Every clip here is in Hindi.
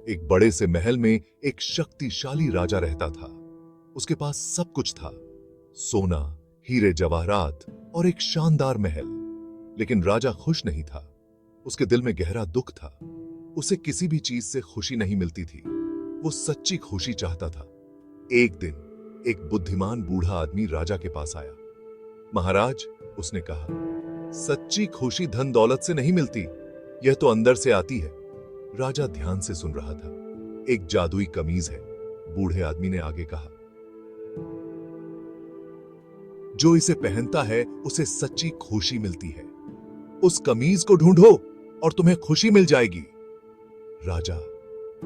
एक बड़े से महल में एक शक्तिशाली राजा रहता था। उसके पास सब कुछ था, सोना, हीरे जवाहरात और एक शानदार महल। लेकिन राजा खुश नहीं था। उसके दिल में गहरा दुख था। उसे किसी भी चीज से खुशी नहीं मिलती थी। वो सच्ची खुशी चाहता था। एक दिन एक बुद्धिमान बूढ़ा आदमी राजा के पास आया। महाराज, उसने कहा, सच्ची खुशी धन दौलत से नहीं मिलती, यह तो अंदर से आती है। राजा ध्यान से सुन रहा था। एक जादुई कमीज है, बूढ़े आदमी ने आगे कहा। जो इसे पहनता है उसे सच्ची खुशी मिलती है। उस कमीज को ढूंढो और तुम्हें खुशी मिल जाएगी। राजा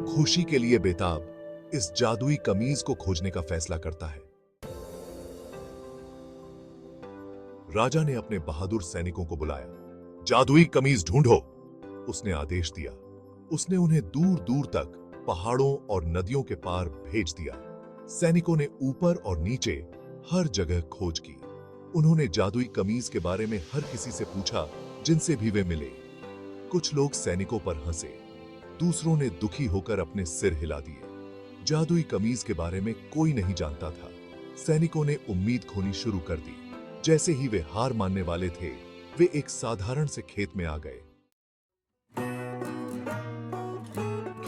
खुशी के लिए बेताब इस जादुई कमीज को खोजने का फैसला करता है। राजा ने अपने बहादुर सैनिकों को बुलाया। जादुई कमीज ढूंढो, उसने आदेश दिया। उसने उन्हें दूर दूर तक पहाड़ों और नदियों के पार भेज दिया। सैनिकों ने ऊपर और नीचे हर जगह खोज की। उन्होंने जादुई कमीज के बारे में हर किसी से पूछा जिनसे भी वे मिले। कुछ लोग सैनिकों पर हंसे, दूसरों ने दुखी होकर अपने सिर हिला दिए। जादुई कमीज के बारे में कोई नहीं जानता था। सैनिकों ने उम्मीद खोनी शुरू कर दी। जैसे ही वे हार मानने वाले थे, वे एक साधारण से खेत में आ गए।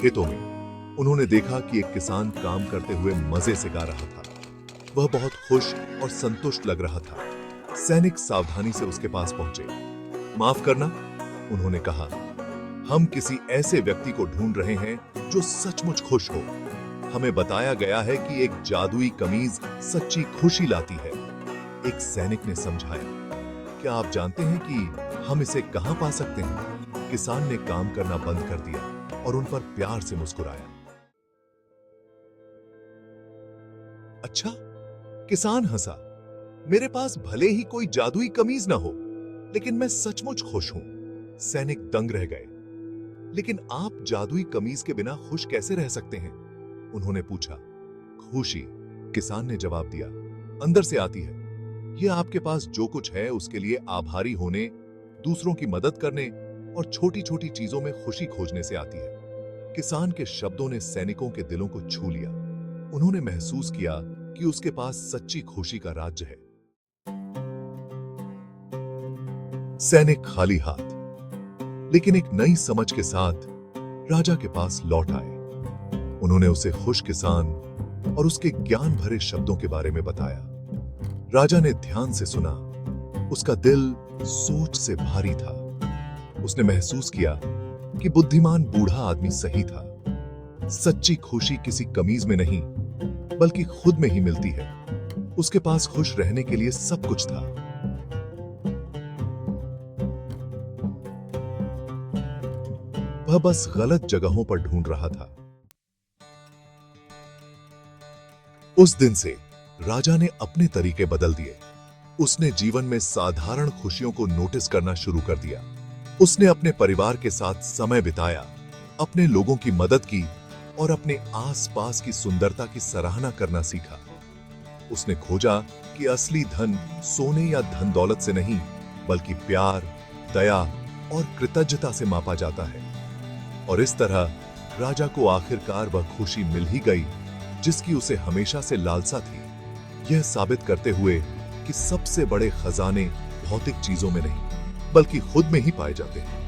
खेतों में उन्होंने देखा कि एक किसान काम करते हुए मजे से गा रहा था। वह बहुत खुश और संतुष्ट लग रहा था। सैनिक सावधानी से उसके पास पहुंचे। माफ करना, उन्होंने कहा, हम किसी ऐसे व्यक्ति को ढूंढ रहे हैं जो सचमुच खुश हो। हमें बताया गया है कि एक जादुई कमीज सच्ची खुशी लाती है। एक सैनिक ने समझाया, क्या आप जानते हैं कि हम इसे कहां पा सकते हैं? किसान ने काम करना बंद कर दिया और उन पर प्यार से मुस्कुराया। अच्छा, किसान हंसा, मेरे पास भले ही कोई जादुई कमीज ना हो, लेकिन मैं सचमुच खुश हूं। सैनिक दंग रह गए। लेकिन आप जादुई कमीज के बिना खुश कैसे रह सकते हैं? उन्होंने पूछा। खुशी, किसान ने जवाब दिया, अंदर से आती है। यह आपके पास जो कुछ है उसके लिए आभारी होने, दूसरों की मदद करने और छोटी छोटी चीजों में खुशी खोजने से आती है। किसान के शब्दों ने सैनिकों के दिलों को छू लिया। उन्होंने महसूस किया कि उसके पास सच्ची खुशी का राज्य है। सैनिक खाली हाथ, लेकिन एक नई समझ के साथ राजा के पास लौट आए। उन्होंने उसे खुश किसान और उसके ज्ञान भरे शब्दों के बारे में बताया। राजा ने ध्यान से सुना। उसका दिल सोच से भारी था। उसने महसूस किया कि बुद्धिमान बूढ़ा आदमी सही था। सच्ची खुशी किसी कमीज में नहीं, बल्कि खुद में ही मिलती है। उसके पास खुश रहने के लिए सब कुछ था। वह बस गलत जगहों पर ढूंढ रहा था। उस दिन से राजा ने अपने तरीके बदल दिए। उसने जीवन में साधारण खुशियों को नोटिस करना शुरू कर दिया। उसने अपने परिवार के साथ समय बिताया, अपने लोगों की मदद की और अपने आसपास की सुंदरता की सराहना करना सीखा। उसने खोजा कि असली धन सोने या धन दौलत से नहीं, बल्कि प्यार, दया और कृतज्ञता से मापा जाता है। और इस तरह राजा को आखिरकार वह खुशी मिल ही गई जिसकी उसे हमेशा से लालसा थी, यह साबित करते हुए कि सबसे बड़े खजाने भौतिक चीजों में नहीं, बल्कि खुद में ही पाए जाते हैं।